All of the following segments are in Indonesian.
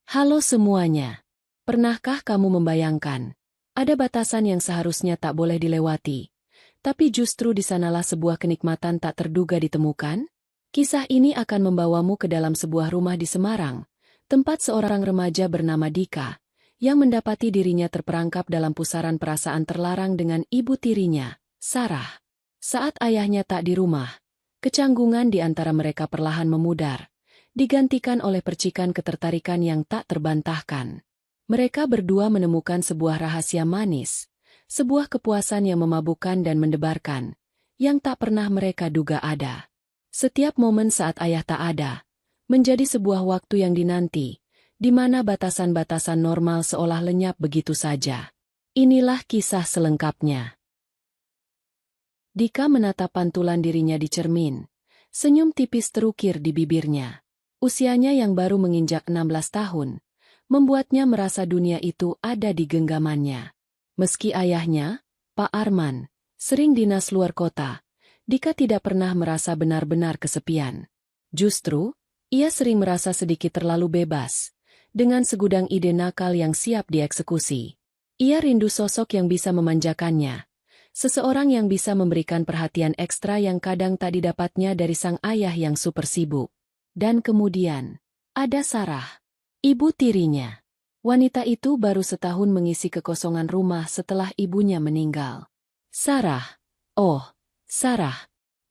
Halo semuanya. Pernahkah kamu membayangkan, ada batasan yang seharusnya tak boleh dilewati, tapi justru di sanalah sebuah kenikmatan tak terduga ditemukan? Kisah ini akan membawamu ke dalam sebuah rumah di Semarang, tempat seorang remaja bernama Dika, yang mendapati dirinya terperangkap dalam pusaran perasaan terlarang dengan ibu tirinya, Sarah. Saat ayahnya tak di rumah, kecanggungan di antara mereka perlahan memudar, digantikan oleh percikan ketertarikan yang tak terbantahkan. Mereka berdua menemukan sebuah rahasia manis, sebuah kepuasan yang memabukkan dan mendebarkan, yang tak pernah mereka duga ada. Setiap momen saat ayah tak ada, menjadi sebuah waktu yang dinanti, di mana batasan-batasan normal seolah lenyap begitu saja. Inilah kisah selengkapnya. Dika menatap pantulan dirinya di cermin, senyum tipis terukir di bibirnya. Usianya yang baru menginjak 16 tahun, membuatnya merasa dunia itu ada di genggamannya. Meski ayahnya, Pak Arman, sering dinas luar kota, Dika tidak pernah merasa benar-benar kesepian. Justru, ia sering merasa sedikit terlalu bebas, dengan segudang ide nakal yang siap dieksekusi. Ia rindu sosok yang bisa memanjakannya, seseorang yang bisa memberikan perhatian ekstra yang kadang tak didapatnya dari sang ayah yang super sibuk. Dan kemudian, ada Sarah, ibu tirinya. Wanita itu baru setahun mengisi kekosongan rumah setelah ibunya meninggal. Sarah, oh, Sarah.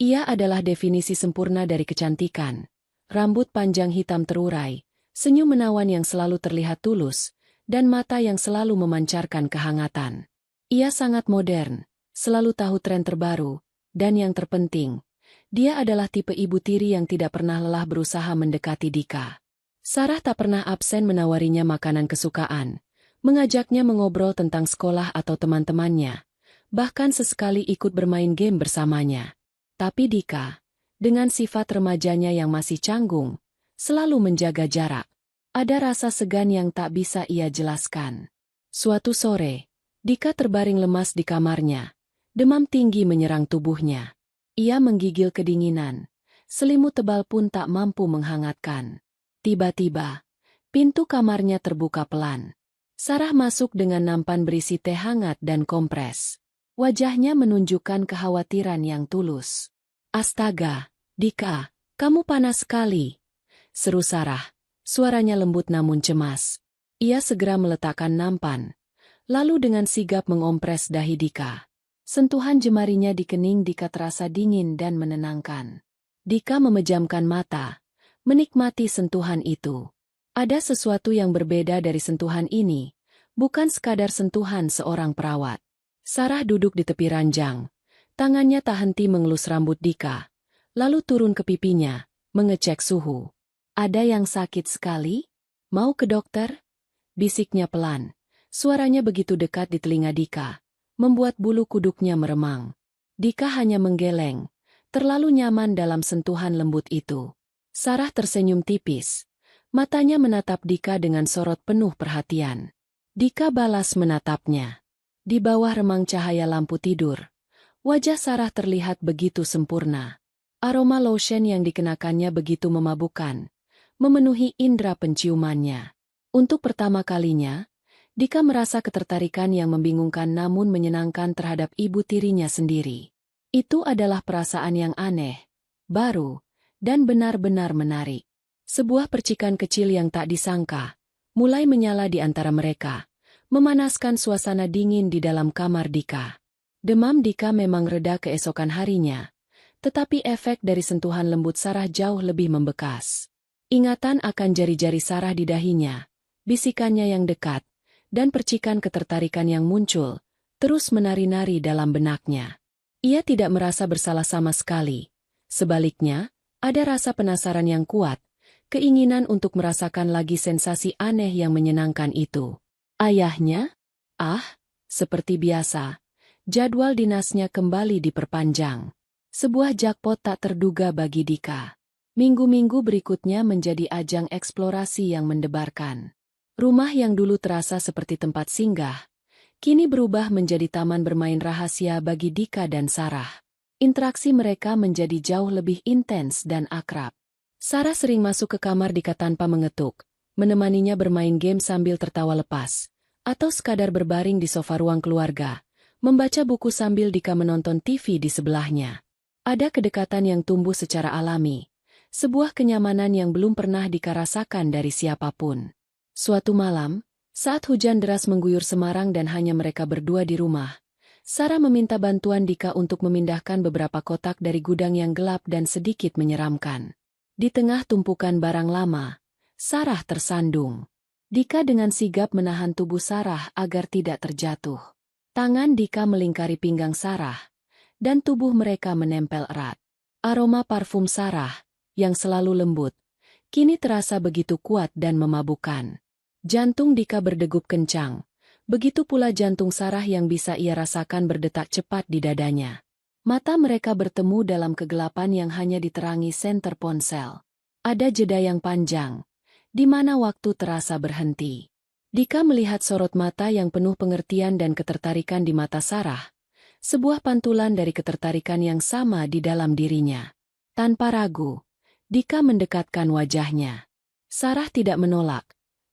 Ia adalah definisi sempurna dari kecantikan. Rambut panjang hitam terurai, senyum menawan yang selalu terlihat tulus, dan mata yang selalu memancarkan kehangatan. Ia sangat modern, selalu tahu tren terbaru, dan yang terpenting, dia adalah tipe ibu tiri yang tidak pernah lelah berusaha mendekati Dika. Sarah tak pernah absen menawarinya makanan kesukaan, mengajaknya mengobrol tentang sekolah atau teman-temannya, bahkan sesekali ikut bermain game bersamanya. Tapi Dika, dengan sifat remajanya yang masih canggung, selalu menjaga jarak. Ada rasa segan yang tak bisa ia jelaskan. Suatu sore, Dika terbaring lemas di kamarnya. Demam tinggi menyerang tubuhnya. Ia menggigil kedinginan. Selimut tebal pun tak mampu menghangatkan. Tiba-tiba, pintu kamarnya terbuka pelan. Sarah masuk dengan nampan berisi teh hangat dan kompres. Wajahnya menunjukkan kekhawatiran yang tulus. "Astaga, Dika, kamu panas sekali," seru Sarah. Suaranya lembut namun cemas. Ia segera meletakkan nampan, lalu dengan sigap mengompres dahi Dika. Sentuhan jemarinya di kening Dika terasa dingin dan menenangkan. Dika memejamkan mata, menikmati sentuhan itu. Ada sesuatu yang berbeda dari sentuhan ini, bukan sekadar sentuhan seorang perawat. Sarah duduk di tepi ranjang, tangannya tak henti mengelus rambut Dika, lalu turun ke pipinya, mengecek suhu. "Ada yang sakit sekali? Mau ke dokter?" bisiknya pelan. Suaranya begitu dekat di telinga Dika, membuat bulu kuduknya meremang. Dika hanya menggeleng, terlalu nyaman dalam sentuhan lembut itu. Sarah tersenyum tipis. Matanya menatap Dika dengan sorot penuh perhatian. Dika balas menatapnya. Di bawah remang cahaya lampu tidur, wajah Sarah terlihat begitu sempurna. Aroma lotion yang dikenakannya begitu memabukkan, memenuhi indera penciumannya. Untuk pertama kalinya, Dika merasa ketertarikan yang membingungkan namun menyenangkan terhadap ibu tirinya sendiri. Itu adalah perasaan yang aneh, baru, dan benar-benar menarik. Sebuah percikan kecil yang tak disangka, mulai menyala di antara mereka, memanaskan suasana dingin di dalam kamar Dika. Demam Dika memang reda keesokan harinya, tetapi efek dari sentuhan lembut Sarah jauh lebih membekas. Ingatan akan jari-jari Sarah di dahinya, bisikannya yang dekat, dan percikan ketertarikan yang muncul, terus menari-nari dalam benaknya. Ia tidak merasa bersalah sama sekali. Sebaliknya, ada rasa penasaran yang kuat, keinginan untuk merasakan lagi sensasi aneh yang menyenangkan itu. Ayahnya? Seperti biasa, jadwal dinasnya kembali diperpanjang. Sebuah jackpot tak terduga bagi Dika. Minggu-minggu berikutnya menjadi ajang eksplorasi yang mendebarkan. Rumah yang dulu terasa seperti tempat singgah, kini berubah menjadi taman bermain rahasia bagi Dika dan Sarah. Interaksi mereka menjadi jauh lebih intens dan akrab. Sarah sering masuk ke kamar Dika tanpa mengetuk, menemaninya bermain game sambil tertawa lepas, atau sekadar berbaring di sofa ruang keluarga, membaca buku sambil Dika menonton TV di sebelahnya. Ada kedekatan yang tumbuh secara alami, sebuah kenyamanan yang belum pernah Dika rasakan dari siapapun. Suatu malam, saat hujan deras mengguyur Semarang dan hanya mereka berdua di rumah, Sarah meminta bantuan Dika untuk memindahkan beberapa kotak dari gudang yang gelap dan sedikit menyeramkan. Di tengah tumpukan barang lama, Sarah tersandung. Dika dengan sigap menahan tubuh Sarah agar tidak terjatuh. Tangan Dika melingkari pinggang Sarah, dan tubuh mereka menempel erat. Aroma parfum Sarah, yang selalu lembut, kini terasa begitu kuat dan memabukkan. Jantung Dika berdegup kencang. Begitu pula jantung Sarah yang bisa ia rasakan berdetak cepat di dadanya. Mata mereka bertemu dalam kegelapan yang hanya diterangi senter ponsel. Ada jeda yang panjang, di mana waktu terasa berhenti. Dika melihat sorot mata yang penuh pengertian dan ketertarikan di mata Sarah, sebuah pantulan dari ketertarikan yang sama di dalam dirinya. Tanpa ragu, Dika mendekatkan wajahnya. Sarah tidak menolak,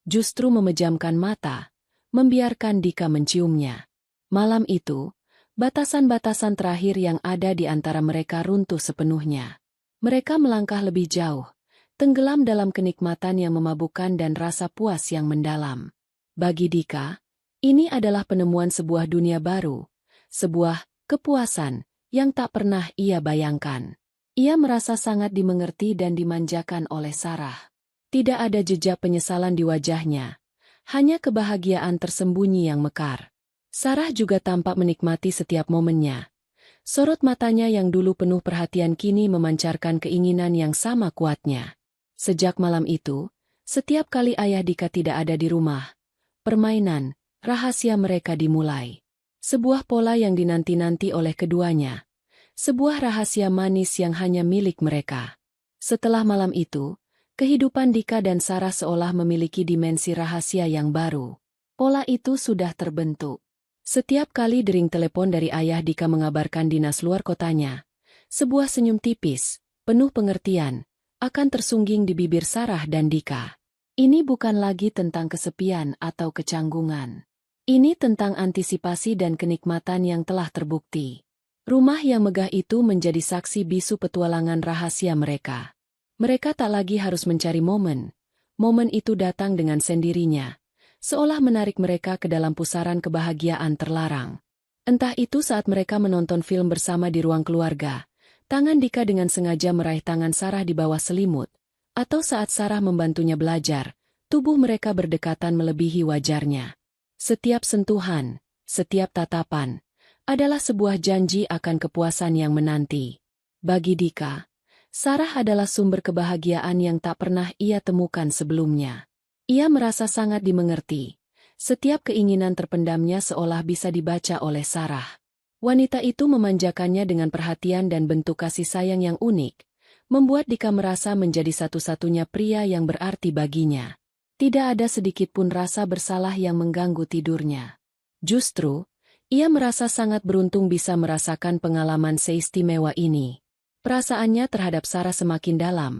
justru memejamkan mata, membiarkan Dika menciumnya. Malam itu, batasan-batasan terakhir yang ada di antara mereka runtuh sepenuhnya. Mereka melangkah lebih jauh, tenggelam dalam kenikmatan yang memabukkan dan rasa puas yang mendalam. Bagi Dika, ini adalah penemuan sebuah dunia baru, sebuah kepuasan yang tak pernah ia bayangkan. Ia merasa sangat dimengerti dan dimanjakan oleh Sarah. Tidak ada jejak penyesalan di wajahnya, hanya kebahagiaan tersembunyi yang mekar. Sarah juga tampak menikmati setiap momennya. Sorot matanya yang dulu penuh perhatian kini memancarkan keinginan yang sama kuatnya. Sejak malam itu, setiap kali ayah Dika tidak ada di rumah, permainan, rahasia mereka dimulai. Sebuah pola yang dinanti-nanti oleh keduanya. Sebuah rahasia manis yang hanya milik mereka. Setelah malam itu, kehidupan Dika dan Sarah seolah memiliki dimensi rahasia yang baru. Pola itu sudah terbentuk. Setiap kali dering telepon dari ayah Dika mengabarkan dinas luar kotanya, sebuah senyum tipis, penuh pengertian, akan tersungging di bibir Sarah dan Dika. Ini bukan lagi tentang kesepian atau kecanggungan. Ini tentang antisipasi dan kenikmatan yang telah terbukti. Rumah yang megah itu menjadi saksi bisu petualangan rahasia mereka. Mereka tak lagi harus mencari momen. Momen itu datang dengan sendirinya, seolah menarik mereka ke dalam pusaran kebahagiaan terlarang. Entah itu saat mereka menonton film bersama di ruang keluarga, tangan Dika dengan sengaja meraih tangan Sarah di bawah selimut, atau saat Sarah membantunya belajar, tubuh mereka berdekatan melebihi wajarnya. Setiap sentuhan, setiap tatapan, adalah sebuah janji akan kepuasan yang menanti. Bagi Dika, Sarah adalah sumber kebahagiaan yang tak pernah ia temukan sebelumnya. Ia merasa sangat dimengerti. Setiap keinginan terpendamnya seolah bisa dibaca oleh Sarah. Wanita itu memanjakannya dengan perhatian dan bentuk kasih sayang yang unik, membuat Dika merasa menjadi satu-satunya pria yang berarti baginya. Tidak ada sedikit pun rasa bersalah yang mengganggu tidurnya. Justru, ia merasa sangat beruntung bisa merasakan pengalaman seistimewa ini. Perasaannya terhadap Sarah semakin dalam,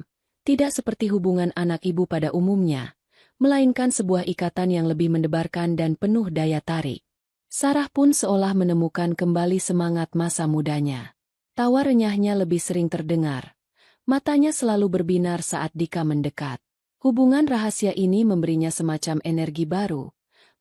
tidak seperti hubungan anak ibu pada umumnya, melainkan sebuah ikatan yang lebih mendebarkan dan penuh daya tarik. Sarah pun seolah menemukan kembali semangat masa mudanya. Tawa renyahnya lebih sering terdengar. Matanya selalu berbinar saat Dika mendekat. Hubungan rahasia ini memberinya semacam energi baru,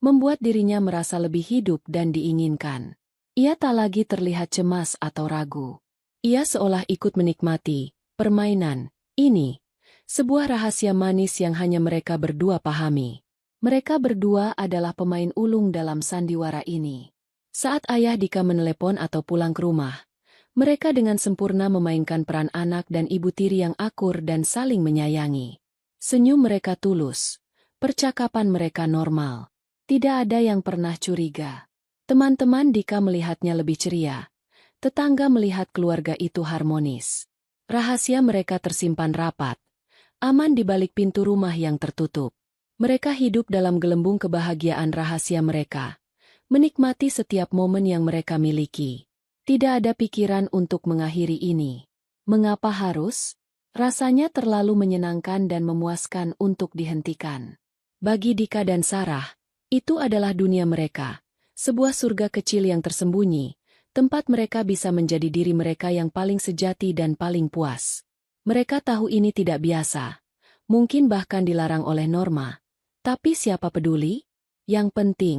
membuat dirinya merasa lebih hidup dan diinginkan. Ia tak lagi terlihat cemas atau ragu. Ia seolah ikut menikmati permainan ini, sebuah rahasia manis yang hanya mereka berdua pahami. Mereka berdua adalah pemain ulung dalam sandiwara ini. Saat ayah Dika menelepon atau pulang ke rumah, mereka dengan sempurna memainkan peran anak dan ibu tiri yang akur dan saling menyayangi. Senyum mereka tulus, percakapan mereka normal. Tidak ada yang pernah curiga. Teman-teman Dika melihatnya lebih ceria. Tetangga melihat keluarga itu harmonis. Rahasia mereka tersimpan rapat, aman di balik pintu rumah yang tertutup. Mereka hidup dalam gelembung kebahagiaan rahasia mereka, menikmati setiap momen yang mereka miliki. Tidak ada pikiran untuk mengakhiri ini. Mengapa harus? Rasanya terlalu menyenangkan dan memuaskan untuk dihentikan. Bagi Dika dan Sarah, itu adalah dunia mereka, sebuah surga kecil yang tersembunyi, tempat mereka bisa menjadi diri mereka yang paling sejati dan paling puas. Mereka tahu ini tidak biasa, mungkin bahkan dilarang oleh norma. Tapi siapa peduli? Yang penting,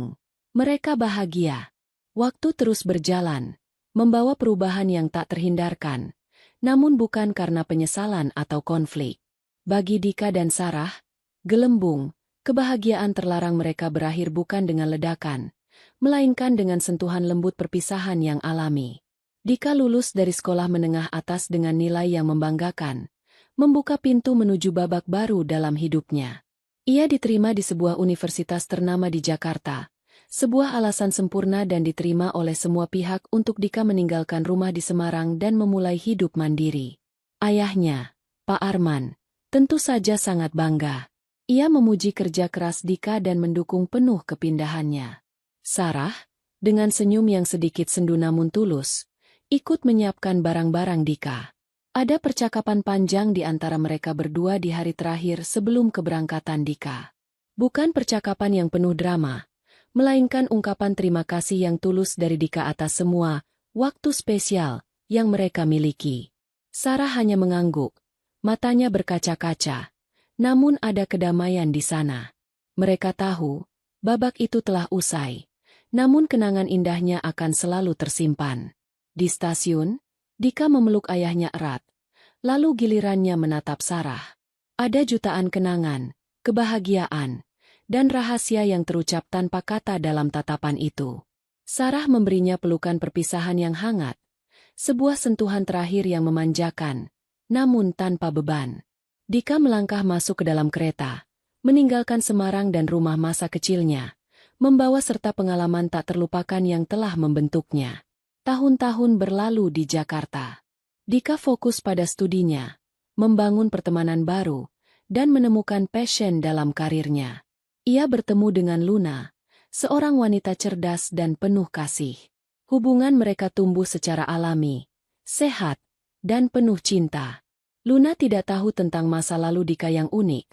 mereka bahagia. Waktu terus berjalan, membawa perubahan yang tak terhindarkan, namun bukan karena penyesalan atau konflik. Bagi Dika dan Sarah, gelembung, kebahagiaan terlarang mereka berakhir bukan dengan ledakan, melainkan dengan sentuhan lembut perpisahan yang alami. Dika lulus dari sekolah menengah atas dengan nilai yang membanggakan, membuka pintu menuju babak baru dalam hidupnya. Ia diterima di sebuah universitas ternama di Jakarta, sebuah alasan sempurna dan diterima oleh semua pihak untuk Dika meninggalkan rumah di Semarang dan memulai hidup mandiri. Ayahnya, Pak Arman, tentu saja sangat bangga. Ia memuji kerja keras Dika dan mendukung penuh kepindahannya. Sarah, dengan senyum yang sedikit sendu namun tulus, ikut menyiapkan barang-barang Dika. Ada percakapan panjang di antara mereka berdua di hari terakhir sebelum keberangkatan Dika. Bukan percakapan yang penuh drama, melainkan ungkapan terima kasih yang tulus dari Dika atas semua waktu spesial yang mereka miliki. Sarah hanya mengangguk, matanya berkaca-kaca, namun ada kedamaian di sana. Mereka tahu, babak itu telah usai, namun kenangan indahnya akan selalu tersimpan. Di stasiun, Dika memeluk ayahnya erat, lalu gilirannya menatap Sarah. Ada jutaan kenangan, kebahagiaan, dan rahasia yang terucap tanpa kata dalam tatapan itu. Sarah memberinya pelukan perpisahan yang hangat, sebuah sentuhan terakhir yang memanjakan, namun tanpa beban. Dika melangkah masuk ke dalam kereta, meninggalkan Semarang dan rumah masa kecilnya, membawa serta pengalaman tak terlupakan yang telah membentuknya. Tahun-tahun berlalu di Jakarta. Dika fokus pada studinya, membangun pertemanan baru, dan menemukan passion dalam karirnya. Ia bertemu dengan Luna, seorang wanita cerdas dan penuh kasih. Hubungan mereka tumbuh secara alami, sehat, dan penuh cinta. Luna tidak tahu tentang masa lalu Dika yang unik,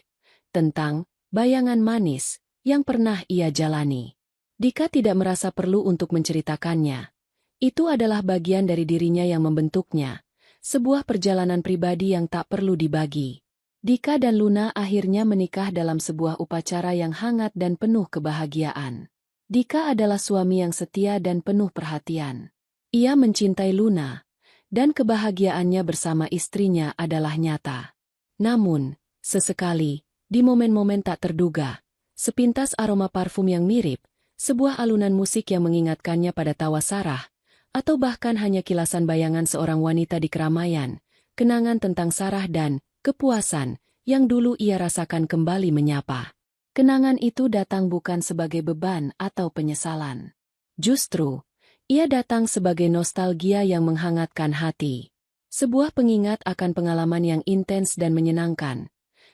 tentang bayangan manis yang pernah ia jalani. Dika tidak merasa perlu untuk menceritakannya. Itu adalah bagian dari dirinya yang membentuknya, sebuah perjalanan pribadi yang tak perlu dibagi. Dika dan Luna akhirnya menikah dalam sebuah upacara yang hangat dan penuh kebahagiaan. Dika adalah suami yang setia dan penuh perhatian. Ia mencintai Luna, dan kebahagiaannya bersama istrinya adalah nyata. Namun, sesekali, di momen-momen tak terduga, sepintas aroma parfum yang mirip, sebuah alunan musik yang mengingatkannya pada tawa Sarah, atau bahkan hanya kilasan bayangan seorang wanita di keramaian, kenangan tentang Sarah dan kepuasan yang dulu ia rasakan kembali menyapa. Kenangan itu datang bukan sebagai beban atau penyesalan. Justru, ia datang sebagai nostalgia yang menghangatkan hati. Sebuah pengingat akan pengalaman yang intens dan menyenangkan.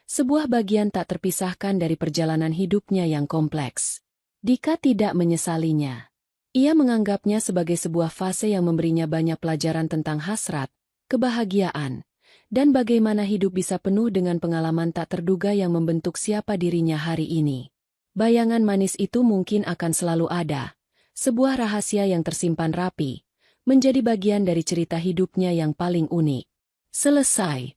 Sebuah bagian tak terpisahkan dari perjalanan hidupnya yang kompleks. Dika tidak menyesalinya. Ia menganggapnya sebagai sebuah fase yang memberinya banyak pelajaran tentang hasrat, kebahagiaan, dan bagaimana hidup bisa penuh dengan pengalaman tak terduga yang membentuk siapa dirinya hari ini. Bayangan manis itu mungkin akan selalu ada, sebuah rahasia yang tersimpan rapi, menjadi bagian dari cerita hidupnya yang paling unik. Selesai.